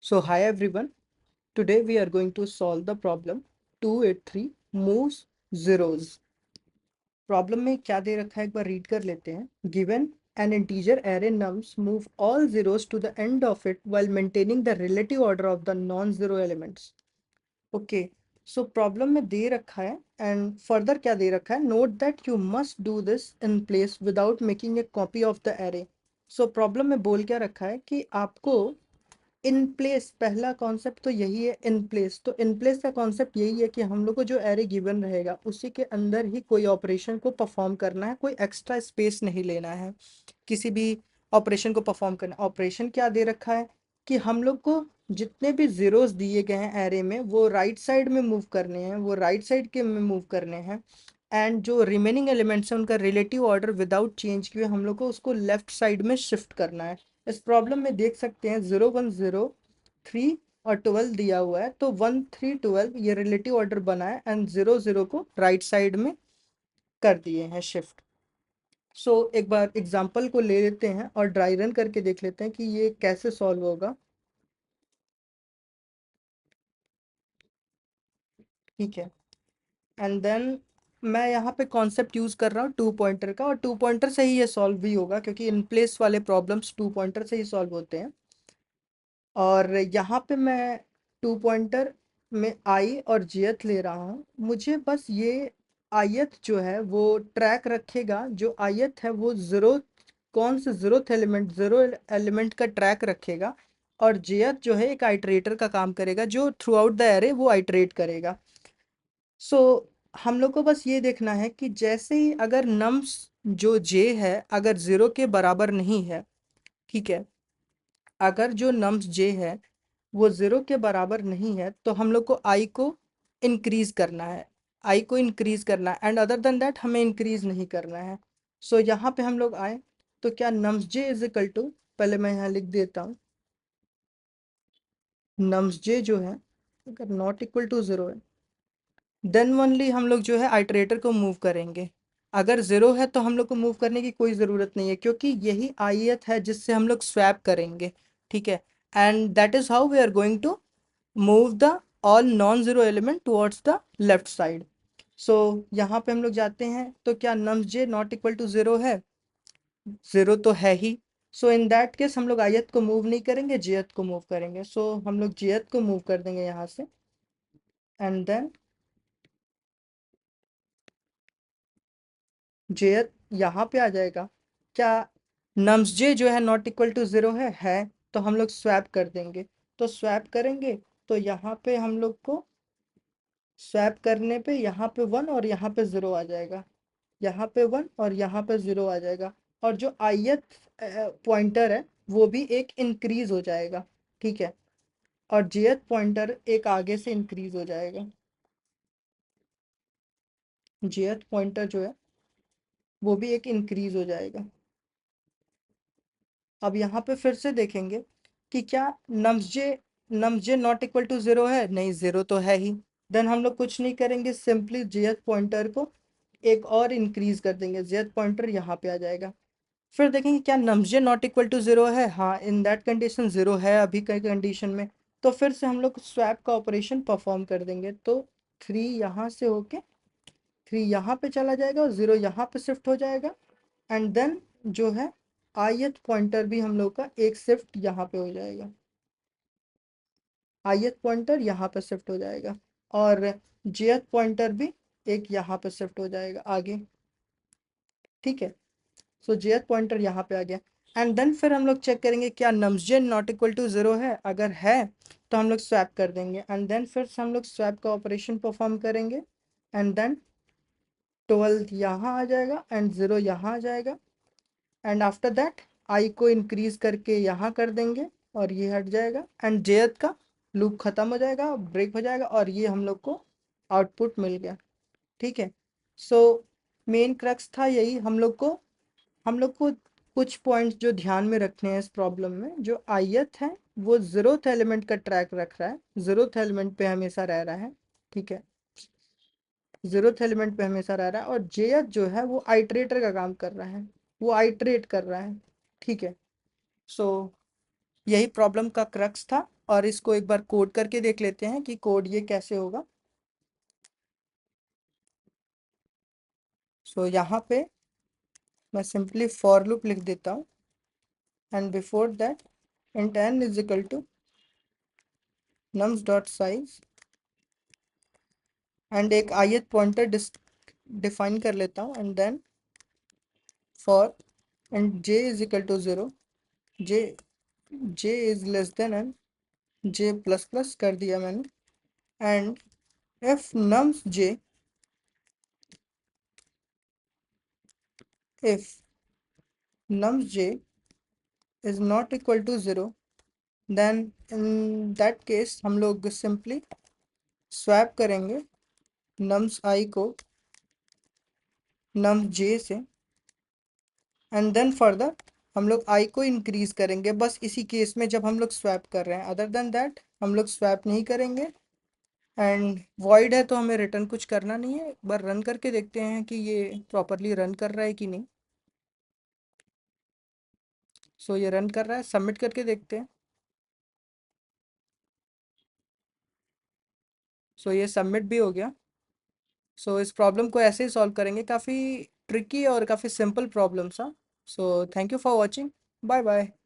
So hi everyone, today we are going to solve the problem 283 moves zeros. Problem में क्या दे रखा है एक बार रीड कर लेते हैं. Given an integer array nums move all zeros to the end of it while maintaining the relative order of the non-zero elements. Okay, so problem में दे रखा है एंड फर्दर क्या दे रखा है, note that you must do this in place without making a copy of the array. So problem में बोल क्या रखा है कि आपको इन प्लेस, पहला कॉन्सेप्ट तो यही है इन प्लेस. तो इन प्लेस का कॉन्सेप्ट यही है कि हम लोग को जो एरे गिवन रहेगा उसी के अंदर ही कोई ऑपरेशन को परफॉर्म करना है, कोई एक्स्ट्रा स्पेस नहीं लेना है किसी भी ऑपरेशन को परफॉर्म करना. ऑपरेशन क्या दे रखा है कि हम लोग को जितने भी जीरोस दिए गए हैं एरे में वो राइट साइड में मूव करने हैं, वो राइट साइड के में मूव करने हैं. एंड जो रिमेनिंग एलिमेंट्स हैं उनका रिलेटिव ऑर्डर विदाउट चेंज किए हम लोग को उसको लेफ्ट साइड में शिफ्ट करना है. इस प्रॉब्लम में देख सकते हैं 0 1 0 3 और 12 दिया हुआ है, तो 1 3 12 ये रिलेटिव ऑर्डर बना है एंड 0 0 को राइट साइड में कर दिए हैं शिफ्ट. सो एक बार एग्जांपल को ले लेते हैं और ड्राई रन करके देख लेते हैं कि ये कैसे सॉल्व होगा. ठीक है, एंड देन मैं यहाँ पे कॉन्सेप्ट यूज़ कर रहा हूँ टू पॉइंटर का, और टू पॉइंटर से ही ये सॉल्व भी होगा क्योंकि इन प्लेस वाले प्रॉब्लम्स टू पॉइंटर से ही सॉल्व होते हैं. और यहाँ पे मैं टू पॉइंटर में आई और जेथ ले रहा हूँ. मुझे बस ये आयत जो है वो ट्रैक रखेगा, जो आयत है वो ज़ीरो, कौन से ज़ीरो एलिमेंट का ट्रैक रखेगा. और जेथ जो है एक आइटरेटर का काम करेगा जो थ्रू आउट द एरे वो आइटरेट करेगा. सो हम लोग को बस ये देखना है कि जैसे ही अगर नम्स जो जे है अगर ज़ीरो के बराबर नहीं है, ठीक है, अगर जो नम्स जे है वो ज़ीरो के बराबर नहीं है तो हम लोग को आई को इंक्रीज करना है, आई को इंक्रीज करना है एंड अदर देन दैट हमें इंक्रीज नहीं करना है. सो यहाँ पे हम लोग आए तो क्या nums J is equal to, पहले मैं यहाँ लिख देता हूँ, नम्स जे जो है अगर नॉट इक्वल टू ज़ीरो है देन ओनली हम लोग जो है आइटरेटर को मूव करेंगे. अगर ज़ीरो है तो हम लोग को मूव करने की कोई ज़रूरत नहीं है क्योंकि यही आईएथ है जिससे हम लोग स्वैप करेंगे. ठीक है, and that is how we are going to move the all non-zero element towards the left side. So यहाँ पे हम लोग जाते हैं तो क्या nums j not equal to zero है, ज़ीरो तो है ही. सो इन दैट केस हम लोग ith को मूव नहीं करेंगे, jth को मूव करेंगे. सो हम लोग jth को मूव कर देंगे यहाँ से एंड देन jth यहाँ पे आ जाएगा. क्या nums j जो है नॉट इक्वल टू ज़ीरो है तो हम लोग स्वैप कर देंगे. तो स्वैप करेंगे तो यहाँ पे हम लोग को स्वैप करने पे यहाँ पे वन और यहाँ पे ज़ीरो आ जाएगा, यहाँ पे वन और यहाँ पे ज़ीरो आ जाएगा. और जो ith पॉइंटर है वो भी एक इंक्रीज हो जाएगा. ठीक है, और jth पॉइंटर एक आगे से इंक्रीज हो जाएगा. jth पॉइंटर जो है वो भी एक इंक्रीज हो जाएगा. अब यहाँ पे फिर से देखेंगे कि क्या nums J not equal to zero है, नहीं ज़ीरो तो है ही. देन हम लोग कुछ नहीं करेंगे, सिंपली jth पॉइंटर को एक और इंक्रीज कर देंगे, jth पॉइंटर यहाँ पे आ जाएगा. फिर देखेंगे क्या nums J not equal to zero है, हाँ इन दैट कंडीशन ज़ीरो है अभी के कंडीशन में. तो फिर से हम लोग स्वैप का ऑपरेशन परफॉर्म कर देंगे. तो थ्री यहाँ से होके थ्री यहाँ पे चला जाएगा और ज़ीरो यहाँ पे शिफ्ट हो जाएगा. एंड देन जो है ith पॉइंटर भी हम लोग का एक शिफ्ट यहाँ पे हो जाएगा, ith पॉइंटर यहाँ पे शिफ्ट हो जाएगा और jth पॉइंटर भी एक यहाँ पे शिफ्ट हो जाएगा आगे. ठीक है, सो jth पॉइंटर यहाँ पे आ गया. एंड देन फिर हम लोग चेक करेंगे क्या nums J not equal to zero है, अगर है तो हम लोग स्वैप कर देंगे एंड देन फिर से हम लोग स्वैप का ऑपरेशन परफॉर्म करेंगे. एंड देन 12 यहाँ आ जाएगा एंड ज़ीरो यहाँ आ जाएगा. एंड आफ्टर दैट आई को इंक्रीज करके यहाँ कर देंगे और ये हट जाएगा एंड jth का लूप खत्म हो जाएगा, ब्रेक हो जाएगा और ये हम लोग को आउटपुट मिल गया. ठीक है, सो मेन क्रक्स था यही. हम लोग को कुछ पॉइंट्स जो ध्यान में रखने हैं इस प्रॉब्लम में. जो ith है वो ज़ीरोथ एलिमेंट का ट्रैक रख रहा है, ज़ीरोथ एलिमेंट पे हमेशा रह रहा है. ठीक है, ज़ीरोथ एलिमेंट पे हमेशा रह रहा है और jth जो है वो आइटरेटर का काम कर रहा है, वो आइटरेट कर रहा है. ठीक है, सो यही प्रॉब्लम का क्रक्स था, और इसको एक बार कोड करके देख लेते हैं कि कोड ये कैसे होगा। सो यहाँ पे मैं सिंपली फॉर लूप लिख देता हूँ, and before that int n is equal to nums dot size, and एक ith पॉइंटर डिफाइन कर लेता हूँ, and then for and j is equal to 0, j is less than n, j plus plus कर दिया मैंने, and if nums j, if nums j is not equal to 0, then in that case हम लोग simply swap करेंगे nums I को nums j से, and then further हम लोग I को इंक्रीज करेंगे, बस इसी केस में जब हम लोग स्वैप कर रहे हैं। अदर देन दैट हम लोग स्वैप नहीं करेंगे। एंड वॉइड है तो हमें रिटर्न कुछ करना नहीं है। एक बार रन करके देखते हैं कि ये प्रॉपरली रन कर रहा है कि नहीं। सो ये रन कर रहा है, सबमिट करके देखते हैं। सो ये सबमिट भी हो गया। सो इस प्रॉब्लम को ऐसे ही सॉल्व करेंगे, काफ़ी ट्रिकी और काफ़ी सिंपल प्रॉब्लम सा। So thank you for watching, bye bye.